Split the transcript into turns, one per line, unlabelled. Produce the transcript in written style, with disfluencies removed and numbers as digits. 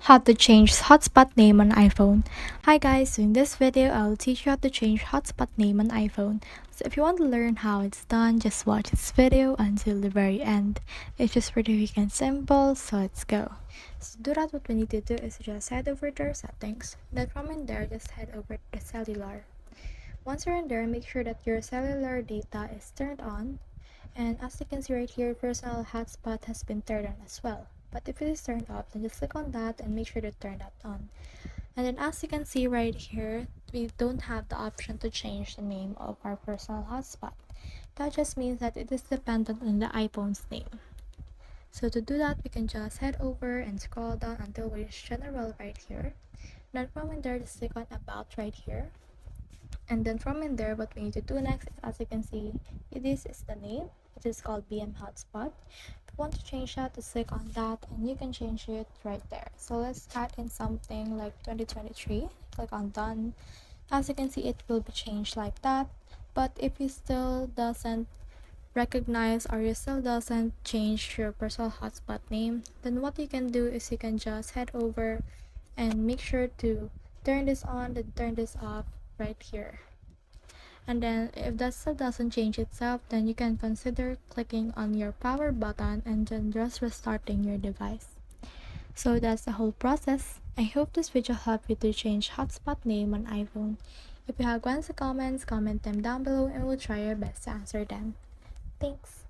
How to change hotspot name on iPhone. Hi guys, so in this video I'll teach you how to change hotspot name on iPhone. So if you want to learn how it's done, just watch this video until the very end. It's just pretty quick and simple, so let's go. So to do that, what we need to do is just head over to our settings. Then from in there, just head over to cellular. Once you're in there, make sure that your cellular data is turned on. And as you can see right here, personal hotspot has been turned on as well. But if it is turned off, then just click on that and make sure to turn that on. And then as you can see right here, we don't have the option to change the name of our personal hotspot. That just means that it is dependent on the iPhone's name. So to do that, we can just head over and scroll down until we reach general right here. Then from in there, just click on about right here. And then from in there, what we need to do next is, as you can see, this is the name. It is called BM Hotspot. If you want to change that, just click on that and you can change it right there. So let's add in something like 2023. Click on done. As you can see, it will be changed like that. But if it still doesn't recognize or you still doesn't change your personal hotspot name, then what you can do is you can just head over and make sure to turn this on and turn this off right here. And then if that still doesn't change itself, then you can consider clicking on your power button and then just restarting your device. So that's the whole process. I hope this video helped you to change hotspot name on iPhone. If you have questions or comments, comment them down below and we'll try our best to answer them. Thanks.